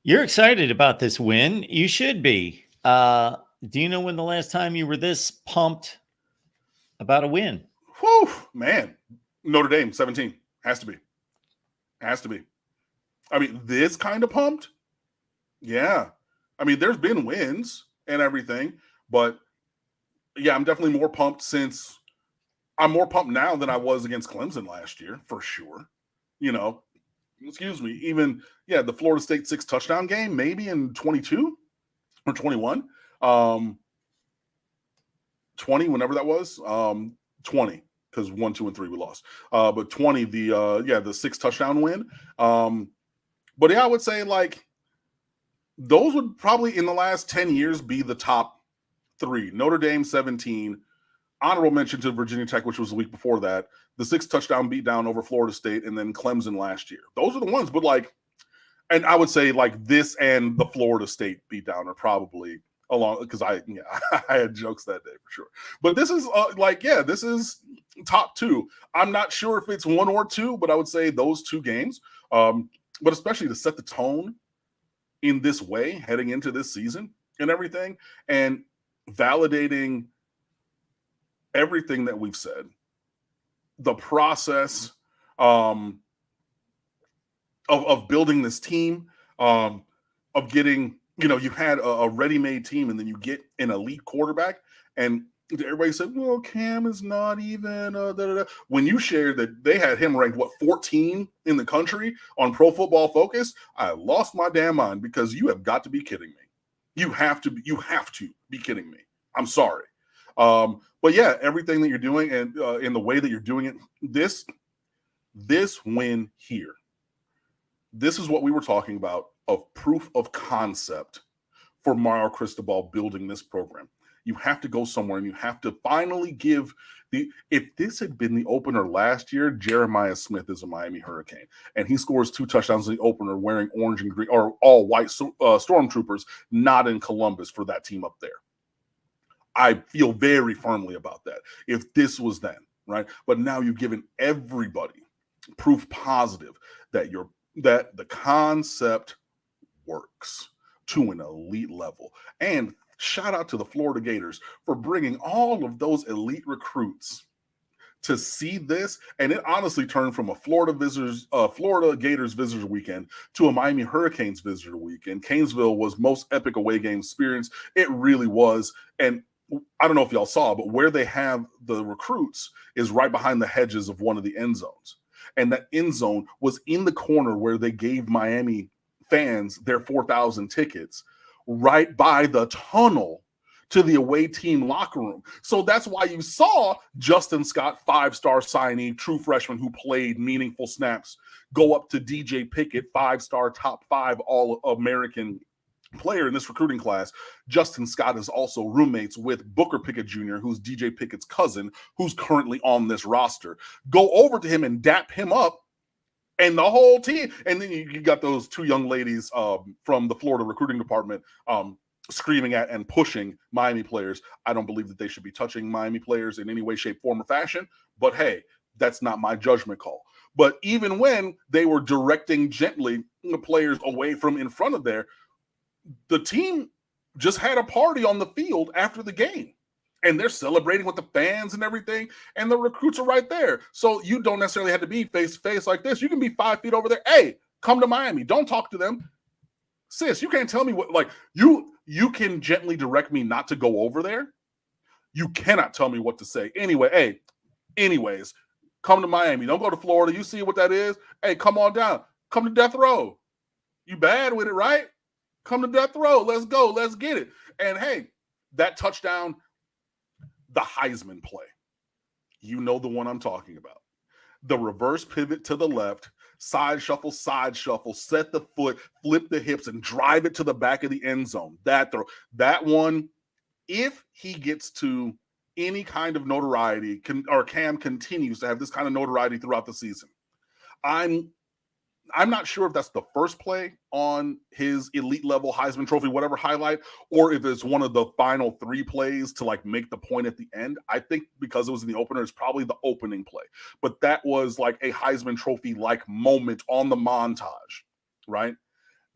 You're excited about this win. You should be. Do you know when the last time you were this pumped about a win? Whew, man. Notre Dame, 17. Has to be. Has to be. I mean, this kind of pumped? Yeah. I mean, there's been wins and everything, but yeah, I'm definitely more pumped since I'm more pumped now than I was against Clemson last year, for sure. You know, excuse me, even, yeah, the Florida State 6 touchdown game, maybe in 22 or 21. 20, whenever that was. 20, because 1, 2, and 3 we lost. But 20, the 6 touchdown win. But yeah, I would say like those would probably in the last 10 years be the top three. Notre Dame 17, honorable mention to Virginia Tech, which was the week before that, the 6 touchdown beatdown over Florida State, and then Clemson last year. Those are the ones, but like, and I would say like this and the Florida State beatdown are probably along, because I had jokes that day for sure. But this is this is top two. I'm not sure if it's one or two, but I would say those two games. But especially to set the tone in this way heading into this season and everything, and validating everything that we've said, the process of building this team, of getting, you had a ready-made team, and then you get an elite quarterback, and everybody said, well, Cam is not even when you shared that they had him ranked 14 in the country on Pro Football Focus, I lost my damn mind, because you have got to be kidding me. You have to be kidding me. I'm sorry. But yeah, everything that you're doing, and in the way that you're doing it, this win here, this is what we were talking about, of proof of concept for Mario Cristobal building this program. You have to go somewhere, and you have to finally give if this had been the opener last year, Jeremiah Smith is a Miami Hurricane, and he scores 2 touchdowns in the opener wearing orange and green, or all white stormtroopers, not in Columbus, for that team up there. I feel very firmly about that. If this was then, right? But now you've given everybody proof positive that the concept works to an elite level. And shout out to the Florida Gators for bringing all of those elite recruits to see this. And it honestly turned from a Florida Gators visitor weekend to a Miami Hurricanes visitor weekend. Canesville was most epic away game experience. It really was. And I don't know if y'all saw, but where they have the recruits is right behind the hedges of one of the end zones. And that end zone was in the corner where they gave Miami fans their 4,000 tickets, right by the tunnel to the away team locker room. So that's why you saw Justin Scott, 5-star signee, true freshman who played meaningful snaps, go up to DJ Pickett, 5-star, top 5 All-American player in this recruiting class. Justin Scott is also roommates with Booker Pickett Jr., who's DJ Pickett's cousin, who's currently on this roster. Go over to him and dap him up, and the whole team. And then you got those 2 young ladies from the Florida recruiting department screaming at and pushing Miami players. I don't believe that they should be touching Miami players in any way, shape, form, or fashion. But hey, that's not my judgment call. But even when they were directing gently the players away from in front of there, the team just had a party on the field after the game, and they're celebrating with the fans and everything, and the recruits are right there. So you don't necessarily have to be face to face like this. You can be 5 feet over there. Hey, come to Miami. Don't talk to them. Sis, you can't tell me what, like, you can gently direct me not to go over there. You cannot tell me what to say. Anyways, come to Miami. Don't go to Florida. You see what that is? Hey, come on down. Come to death row. You bad with it, right? Come to death row. Let's go. Let's get it. And hey, that touchdown, the Heisman play. You know the one I'm talking about. The reverse pivot to the left, side shuffle, set the foot, flip the hips, and drive it to the back of the end zone. That throw, that one, if he gets to any kind of notoriety, Cam continues to have this kind of notoriety throughout the season, I'm not sure if that's the first play on his elite level Heisman Trophy, whatever highlight, or if it's one of the final 3 plays to like make the point at the end. I think because it was in the opener, it's probably the opening play. But that was like a Heisman Trophy like moment on the montage, right?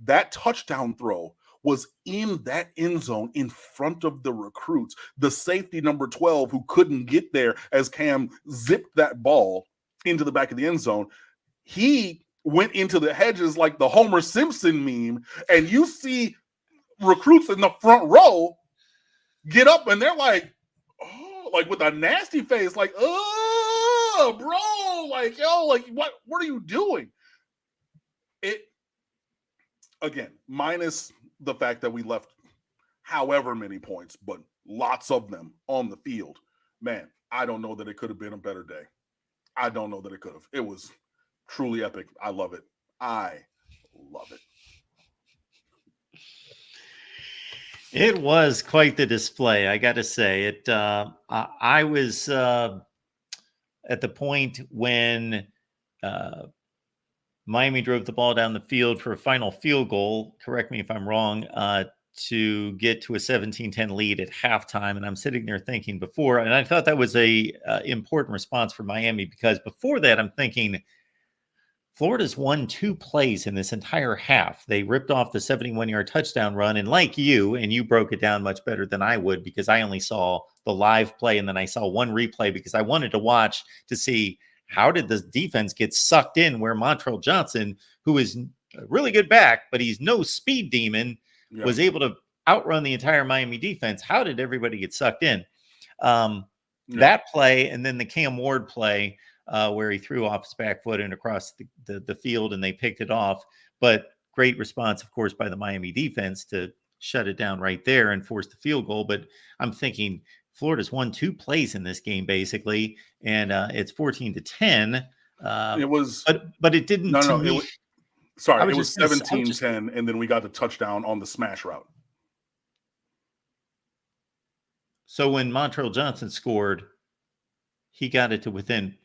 That touchdown throw was in that end zone in front of the recruits. The safety number 12 who couldn't get there as Cam zipped that ball into the back of the end zone, he went into the hedges like the Homer Simpson meme, and you see recruits in the front row get up and they're like, oh, like with a nasty face, like, oh, bro, like, yo, like, what are you doing? It, again, minus the fact that we left however many points, but lots of them on the field. Man, I don't know that it could have been a better day. I don't know that it could have. It was truly epic. I love it. I love it. It was quite the display, I got to say. It. I was at the point when Miami drove the ball down the field for a final field goal. Correct me if I'm wrong. To get to a 17-10 lead at halftime, and I'm sitting there thinking before, and I thought that was a important response for Miami, because before that, I'm thinking, Florida's won 2 plays in this entire half. They ripped off the 71-yard touchdown run, and like you, and you broke it down much better than I would, because I only saw the live play, and then I saw one replay because I wanted to watch to see how did the defense get sucked in, where Montrell Johnson, who is a really good back, but he's no speed demon, was able to outrun the entire Miami defense. How did everybody get sucked in? That play, and then the Cam Ward play, where he threw off his back foot and across the field, and they picked it off. But great response, of course, by the Miami defense to shut it down right there and force the field goal. But I'm thinking Florida's won 2 plays in this game, basically, and it's 14-10. It was, but it didn't. No, it was. Sorry, it was 17-10, and then we got the touchdown on the smash route. So when Montrell Johnson scored, he got it to within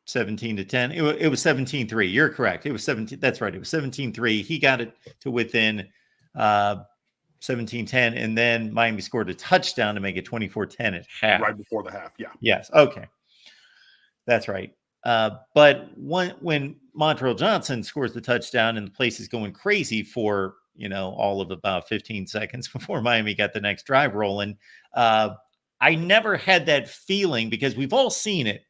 17-10. It was 17-3. You're correct. It was 17. That's right. It was 17-3. He got it to within 17-10, and then Miami scored a touchdown to make it 24-10 at half. Right before the half, yeah. Yes. Okay. That's right. But when Montrell Johnson scores the touchdown and the place is going crazy for, all of about 15 seconds before Miami got the next drive rolling, I never had that feeling, because we've all seen it.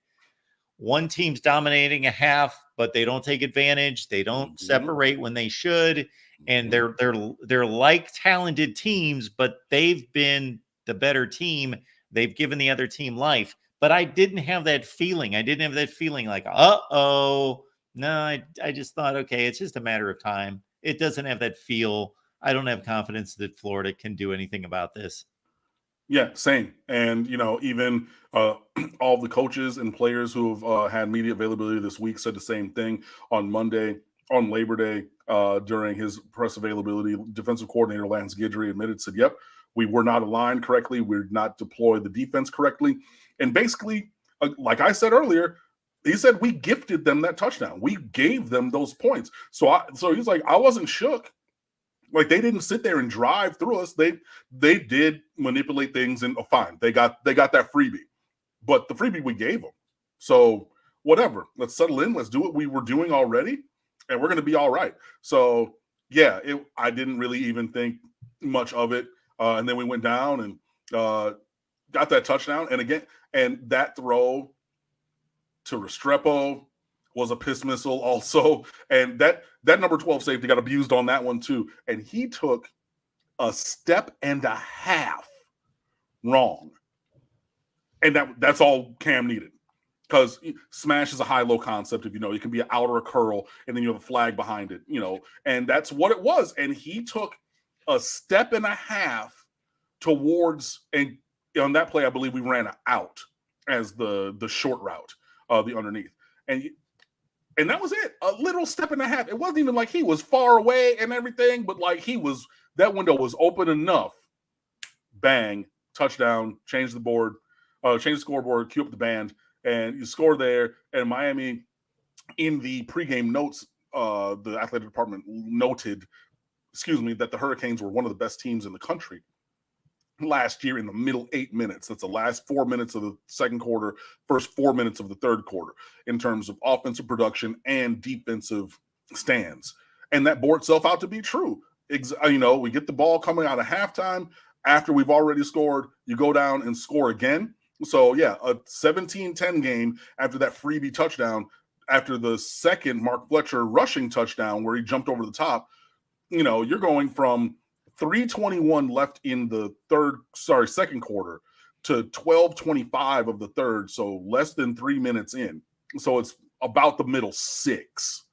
One team's dominating a half, but they don't take advantage. They don't separate when they should. And they're like talented teams, but they've been the better team. They've given the other team life. But I didn't have that feeling. I didn't have that feeling like, uh-oh. No, I just thought, okay, it's just a matter of time. It doesn't have that feel. I don't have confidence that Florida can do anything about this. Yeah, same. And, even all the coaches and players who have had media availability this week said the same thing. On Monday, on Labor Day, during his press availability, defensive coordinator Lance Guidry said, yep, we were not aligned correctly. We did not deploy the defense correctly. And basically, like I said earlier, he said we gifted them that touchdown. We gave them those points. So he's like, I wasn't shook. Like, they didn't sit there and drive through us. They did manipulate things, and fine, they got that freebie, but the freebie we gave them. So whatever, let's settle in. Let's do what we were doing already, and we're going to be all right. So yeah, I didn't really even think much of it, and then we went down and got that touchdown, and that throw to Restrepo was a piss missile also. And that number 12 safety got abused on that one too. And he took a step and a half wrong. And that's all Cam needed. Because smash is a high-low concept. If it can be an out or a curl, and then you have a flag behind it, and that's what it was. And he took a step and a half towards, and on that play, I believe we ran out as the short route, the underneath. And that was it. A little step and a half. It wasn't even like he was far away and everything, but like that window was open enough. Bang, touchdown, change the scoreboard, cue up the band, and you score there. And Miami, in the pregame notes, the athletic department noted, that the Hurricanes were one of the best teams in the country last year in the middle 8 minutes. That's the last 4 minutes of the second quarter, first 4 minutes of the third quarter, in terms of offensive production and defensive stands. And that bore itself out to be true. We get the ball coming out of halftime after we've already scored. You go down and score again. So, yeah, a 17-10 game after that freebie touchdown, after the second Mark Fletcher rushing touchdown where he jumped over the top. You're going from 3:21 left in the second quarter to 12:25 of the third, so less than 3 minutes in. So it's about the middle six.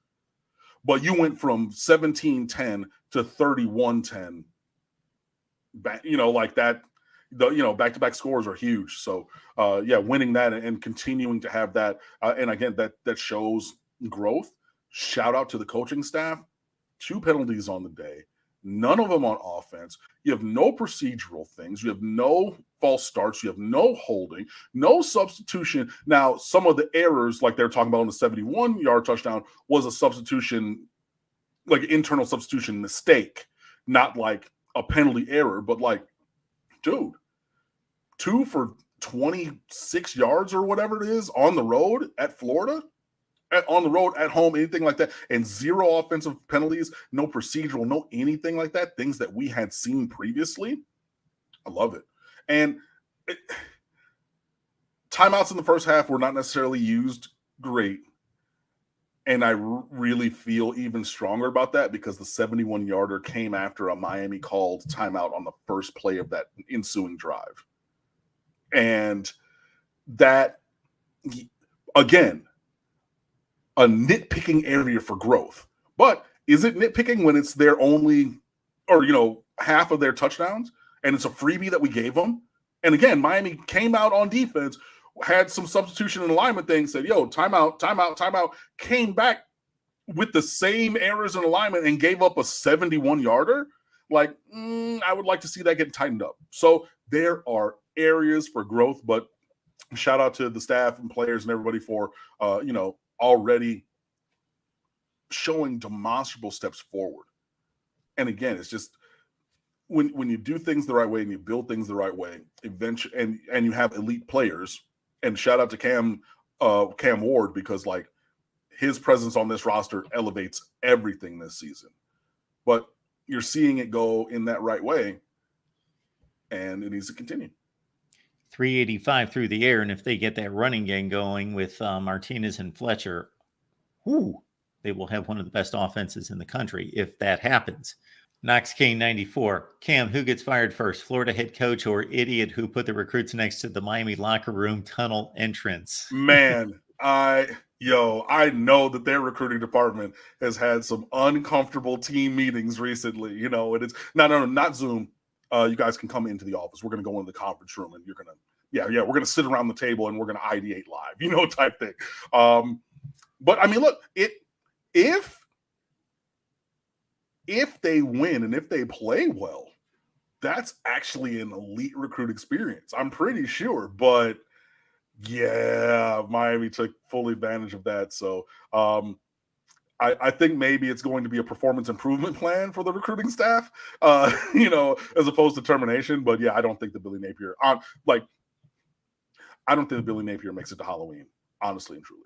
But you went from 17-10 to 31-10. Like that. Back-to-back scores are huge. So, winning that and continuing to have that, and again, that shows growth. Shout out to the coaching staff. 2 penalties on the day, none of them on offense. You have no procedural things. You have no false starts. You have no holding, no substitution. Now, some of the errors, like they're talking about on the 71-yard touchdown, was a substitution, like internal substitution mistake, not like a penalty error. But like, dude, 2 for 26 yards or whatever it is on the road at Florida. On the road, at home, anything like that, and 0 offensive penalties, no procedural, no anything like that, things that we had seen previously. I love it. And timeouts in the first half were not necessarily used great. And I really feel even stronger about that because the 71-yarder came after a Miami called timeout on the first play of that ensuing drive. And that, again, a nitpicking area for growth. But is it nitpicking when it's their only, or, half of their touchdowns and it's a freebie that we gave them? And again, Miami came out on defense, had some substitution and alignment things, said, timeout, came back with the same errors in alignment and gave up a 71-yarder. Like, I would like to see that get tightened up. So there are areas for growth, but shout out to the staff and players and everybody for, already showing demonstrable steps forward. And again, it's just when you do things the right way and you build things the right way, eventually, and you have elite players. And shout out to Cam Ward, because like his presence on this roster elevates everything this season. But you're seeing it go in that right way, and it needs to continue. 385 through the air, and if they get that running game going with Martinez and Fletcher, they will have one of the best offenses in the country if that happens. Knox Kane 94. Cam, who gets fired first, Florida head coach or idiot who put the recruits next to the Miami locker room tunnel entrance? Man, I know that their recruiting department has had some uncomfortable team meetings recently. And it's not Zoom. You guys can come into the office. We're going to go into the conference room and you're going to, we're going to sit around the table and we're going to ideate live, type thing. But I mean, look, if they win and if they play well, that's actually an elite recruit experience. I'm pretty sure. But yeah, Miami took full advantage of that. So I think maybe it's going to be a performance improvement plan for the recruiting staff, as opposed to termination. But yeah, I don't think that Billy Napier makes it to Halloween, honestly and truly.